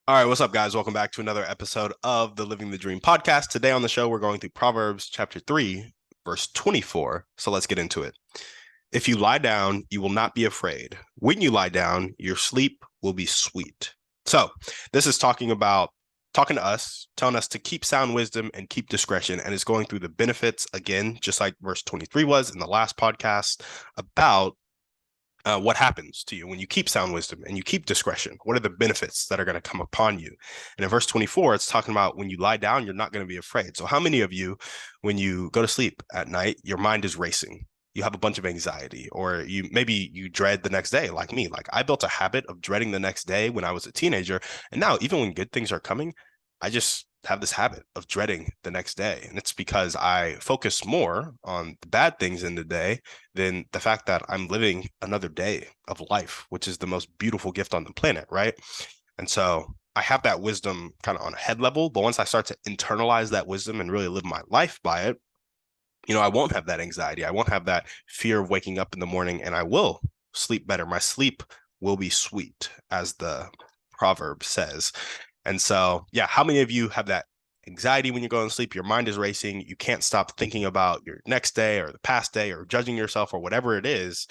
All right, what's up, guys? Welcome back to another episode of the Living the Dream podcast. Today on the show, we're going through Proverbs chapter 3, verse 24. So let's get into it. If you lie down, you will not be afraid. When you lie down, your sleep will be sweet. So this is talking to us, telling us to keep sound wisdom and keep discretion. And it's going through the benefits again, just like verse 23 was in the last podcast about what happens to you when you keep sound wisdom and you keep discretion. What are the benefits that are going to come upon you? And in verse 24, it's talking about when you lie down, you're not going to be afraid. So how many of you, when you go to sleep at night, your mind is racing? You have a bunch of anxiety, or you dread the next day, like me. Like, I built a habit of dreading the next day when I was a teenager. And now, even when good things are coming, I just have this habit of dreading the next day. And it's because I focus more on the bad things in the day than the fact that I'm living another day of life, which is the most beautiful gift on the planet, right? And so I have that wisdom kind of on a head level, but once I start to internalize that wisdom and really live my life by it, I won't have that anxiety. I won't have that fear of waking up in the morning, and I will sleep better. My sleep will be sweet, as the proverb says. And so, yeah, how many of you have that anxiety when you go to sleep? Your mind is racing. You can't stop thinking about your next day or the past day or judging yourself or whatever it is.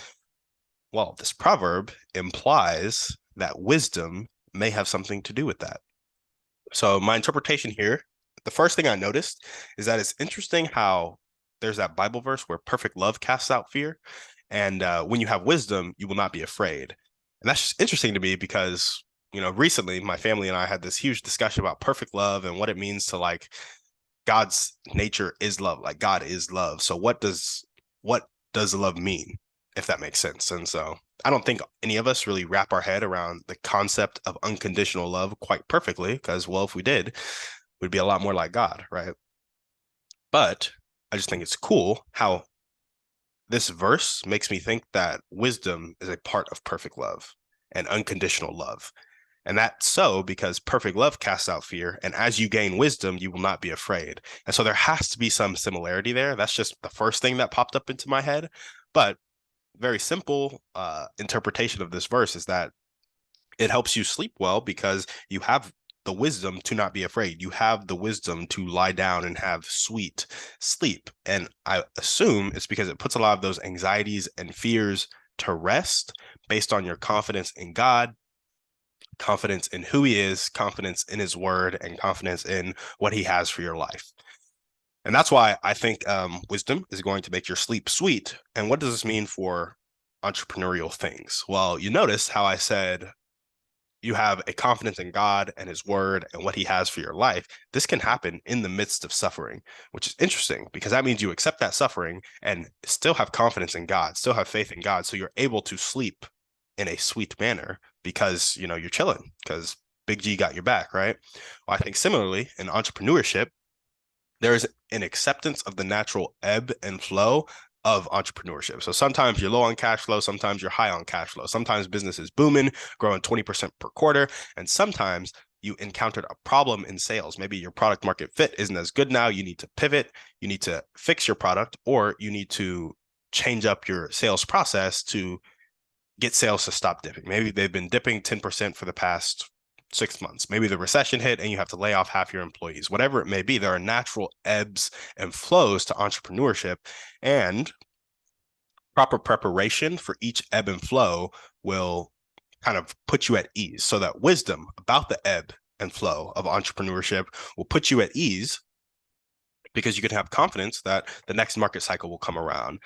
Well, this proverb implies that wisdom may have something to do with that. So, my interpretation here, the first thing I noticed is that it's interesting how there's that Bible verse where perfect love casts out fear. And when you have wisdom, you will not be afraid. And that's just interesting to me because, recently my family and I had this huge discussion about perfect love and what it means to, like, God's nature is love. Like, God is love. So what does love mean, if that makes sense? And so I don't think any of us really wrap our head around the concept of unconditional love quite perfectly, because, well, if we did, we'd be a lot more like God, right? But I just think it's cool how this verse makes me think that wisdom is a part of perfect love and unconditional love. And that's so because perfect love casts out fear. And as you gain wisdom, you will not be afraid. And so there has to be some similarity there. That's just the first thing that popped up into my head. But very simple interpretation of this verse is that it helps you sleep well because you have the wisdom to not be afraid. You have the wisdom to lie down and have sweet sleep. And I assume it's because it puts a lot of those anxieties and fears to rest based on your confidence in God, confidence in who he is, confidence in his word, and confidence in what he has for your life. And that's why I think wisdom is going to make your sleep sweet. And what does this mean for entrepreneurial things? Well, you notice how I said you have a confidence in God and his word and what he has for your life. This can happen in the midst of suffering, which is interesting because that means you accept that suffering and still have confidence in God, still have faith in God. So you're able to sleep in a sweet manner because, you're chilling because Big G got your back, right? Well, I think similarly in entrepreneurship, there is an acceptance of the natural ebb and flow of entrepreneurship. So sometimes you're low on cash flow, sometimes you're high on cash flow. Sometimes business is booming, growing 20% per quarter, and sometimes you encountered a problem in sales. Maybe your product market fit isn't as good now. You need to pivot, you need to fix your product, or you need to change up your sales process to get sales to stop dipping. Maybe they've been dipping 10% for the past 6 months. Maybe the recession hit and you have to lay off half your employees. Whatever it may be, there are natural ebbs and flows to entrepreneurship, and proper preparation for each ebb and flow will kind of put you at ease. So that wisdom about the ebb and flow of entrepreneurship will put you at ease because you can have confidence that the next market cycle will come around.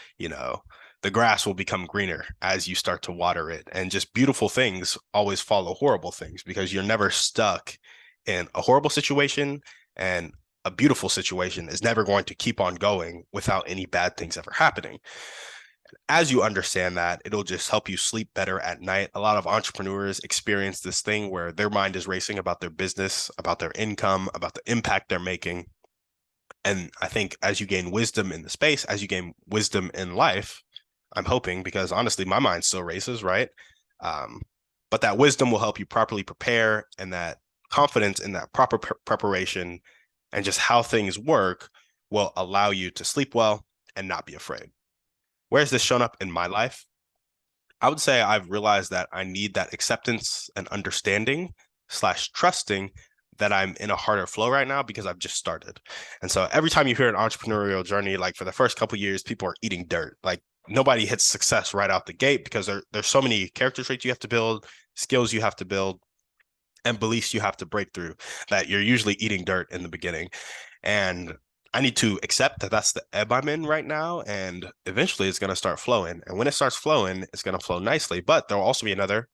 The grass will become greener as you start to water it, and just beautiful things always follow horrible things because you're never stuck in a horrible situation, and a beautiful situation is never going to keep on going without any bad things ever happening. As you understand that, it'll just help you sleep better at night. A lot of entrepreneurs experience this thing where their mind is racing about their business, about their income, about the impact they're making. And I think as you gain wisdom in the space, as you gain wisdom in life, I'm hoping, because honestly, my mind still races, right? Um, but that wisdom will help you properly prepare, and that confidence in that proper preparation and just how things work will allow you to sleep well and not be afraid. Where has this shown up in my life? I would say I've realized that I need that acceptance and understanding / trusting that I'm in a harder flow right now because I've just started. And so every time you hear an entrepreneurial journey, like for the first couple of years, people are eating dirt. Like nobody hits success right out the gate because there's so many character traits you have to build, skills you have to build, and beliefs you have to break through that you're usually eating dirt in the beginning. And I need to accept that that's the ebb I'm in right now. And eventually it's going to start flowing. And when it starts flowing, it's going to flow nicely. But there'll also be another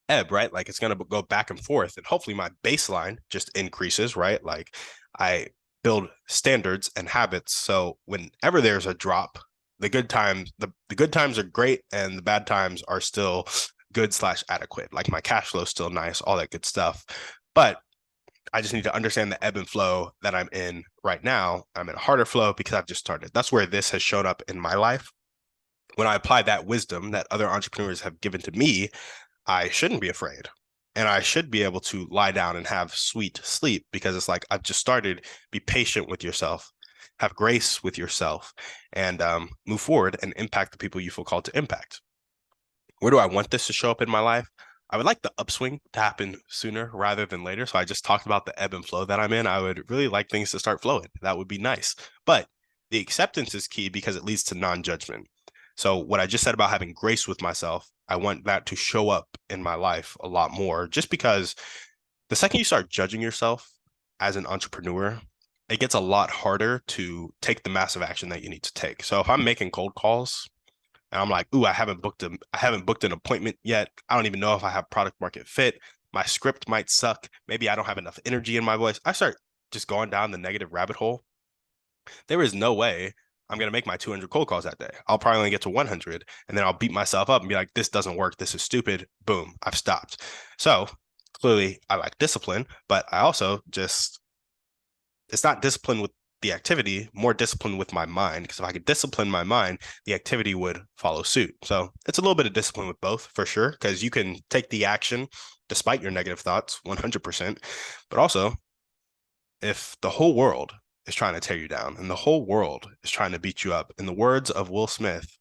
ebb, right? Like it's going to go back and forth. And hopefully my baseline just increases, right? Like I build standards and habits. So whenever there's a drop, the good times, the good times are great and the bad times are still good / adequate. Like my cash flow is still nice, all that good stuff. But I just need to understand the ebb and flow that I'm in right now. I'm in a harder flow because I've just started. That's where this has shown up in my life. When I apply that wisdom that other entrepreneurs have given to me, I shouldn't be afraid. And I should be able to lie down and have sweet sleep because it's like I've just started. Be patient with yourself, have grace with yourself, and move forward and impact the people you feel called to impact. Where do I want this to show up in my life? I would like the upswing to happen sooner rather than later. So I just talked about the ebb and flow that I'm in. I would really like things to start flowing. That would be nice. But the acceptance is key because it leads to non-judgment. So what I just said about having grace with myself, I want that to show up in my life a lot more, just because the second you start judging yourself as an entrepreneur, it gets a lot harder to take the massive action that you need to take. So if I'm making cold calls and I'm like, ooh, I haven't booked an appointment yet. I don't even know if I have product market fit. My script might suck. Maybe I don't have enough energy in my voice. I start just going down the negative rabbit hole. There is no way I'm going to make my 200 cold calls that day. I'll probably only get to 100 and then I'll beat myself up and be like, this doesn't work. This is stupid. Boom, I've stopped. So clearly I like discipline, but I also just, it's not discipline with the activity, more discipline with my mind. Because if I could discipline my mind, the activity would follow suit. So it's a little bit of discipline with both for sure, because you can take the action despite your negative thoughts 100%. But also, if the whole world is trying to tear you down and the whole world is trying to beat you up, in the words of Will Smith,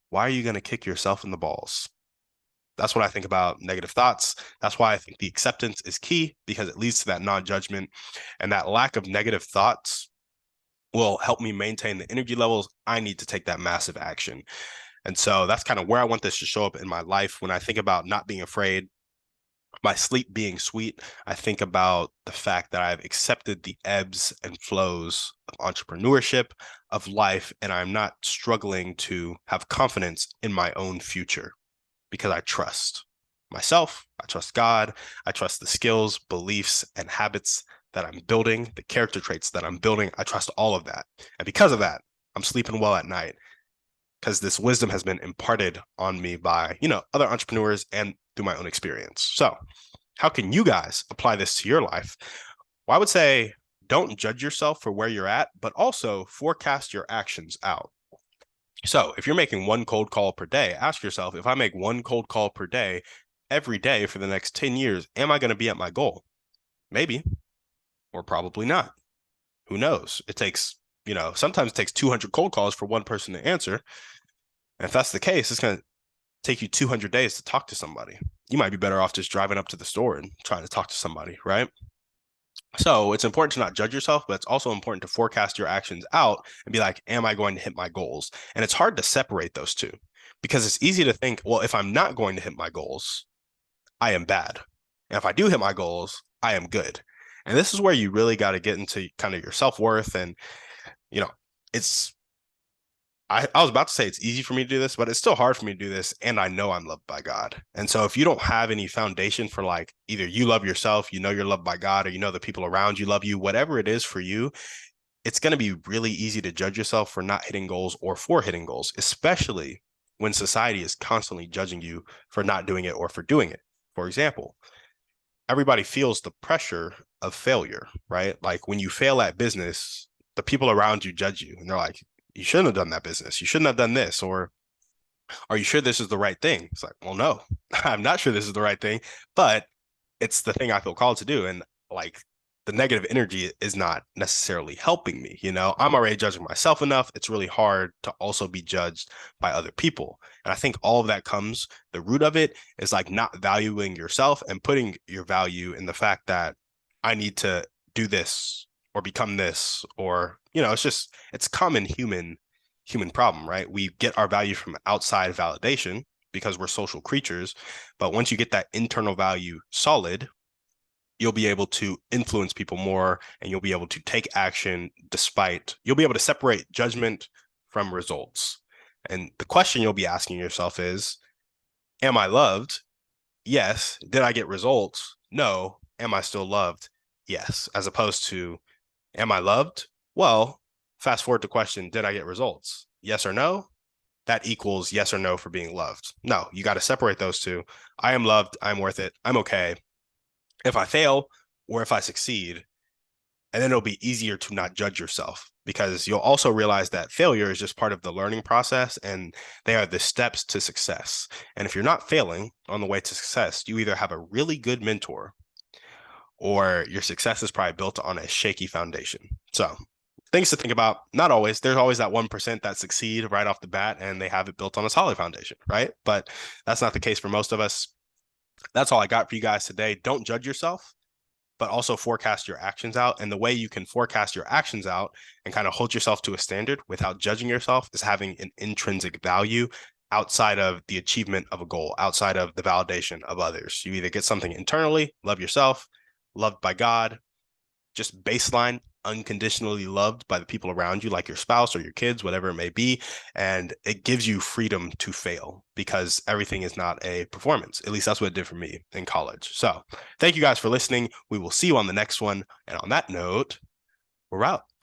why are you going to kick yourself in the balls? That's what I think about negative thoughts. That's why I think the acceptance is key, because it leads to that non-judgment, and that lack of negative thoughts will help me maintain the energy levels I need to take that massive action. And so that's kind of where I want this to show up in my life. When I think about not being afraid, my sleep being sweet, I think about the fact that I've accepted the ebbs and flows of entrepreneurship, of life, and I'm not struggling to have confidence in my own future because I trust myself, I trust God, I trust the skills, beliefs, and habits that I'm building, the character traits that I'm building. I trust all of that. And because of that, I'm sleeping well at night, because this wisdom has been imparted on me by, other entrepreneurs and through my own experience. So how can you guys apply this to your life? Well, I would say don't judge yourself for where you're at, but also forecast your actions out. So if you're making one cold call per day, ask yourself, if I make one cold call per day, every day for the next 10 years, am I going to be at my goal? Maybe, or probably not. Who knows? It takes, sometimes it takes 200 cold calls for one person to answer. And if that's the case, it's going to take you 200 days to talk to somebody. You might be better off just driving up to the store and trying to talk to somebody, right? So it's important to not judge yourself, but it's also important to forecast your actions out and be like, am I going to hit my goals? And it's hard to separate those two, because it's easy to think, well, if I'm not going to hit my goals, I am bad. And if I do hit my goals, I am good. And this is where you really got to get into kind of your self-worth. And, it's, I was about to say it's easy for me to do this, but it's still hard for me to do this. And I know I'm loved by God. And so if you don't have any foundation for, like, either you love yourself, you're loved by God, or the people around you love you, whatever it is for you, it's going to be really easy to judge yourself for not hitting goals or for hitting goals, especially when society is constantly judging you for not doing it or for doing it. For example, everybody feels the pressure of failure, right? Like when you fail at business, the people around you judge you and they're like, you shouldn't have done that business. You shouldn't have done this. Or are you sure this is the right thing? It's like, well, no, I'm not sure this is the right thing, but it's the thing I feel called to do. And like, the negative energy is not necessarily helping me. I'm already judging myself enough. It's really hard to also be judged by other people. And I think all of that the root of it is like not valuing yourself and putting your value in the fact that I need to do this or become this, or, it's common human problem, right? We get our value from outside validation because we're social creatures. But once you get that internal value solid, you'll be able to influence people more, and you'll be able to take action you'll be able to separate judgment from results. And the question you'll be asking yourself is, am I loved? Yes. Did I get results? No. Am I still loved? Yes. As opposed to, am I loved? Well, fast forward to question, did I get results? Yes or no? That equals yes or no for being loved. No, you got to separate those two. I am loved. I'm worth it. I'm okay if I fail or if I succeed. And then it'll be easier to not judge yourself, because you'll also realize that failure is just part of the learning process, and they are the steps to success. And if you're not failing on the way to success, you either have a really good mentor or your success is probably built on a shaky foundation. So things to think about. Not always. There's always that 1% that succeed right off the bat and they have it built on a solid foundation, right? But that's not the case for most of us. That's all I got for you guys today. Don't judge yourself, but also forecast your actions out. And the way you can forecast your actions out and kind of hold yourself to a standard without judging yourself is having an intrinsic value outside of the achievement of a goal, outside of the validation of others. You either get something internally, love yourself, loved by God, just baseline, unconditionally loved by the people around you, like your spouse or your kids, whatever it may be. And it gives you freedom to fail, because everything is not a performance. At least that's what it did for me in college. So thank you guys for listening. We will see you on the next one. And on that note, we're out.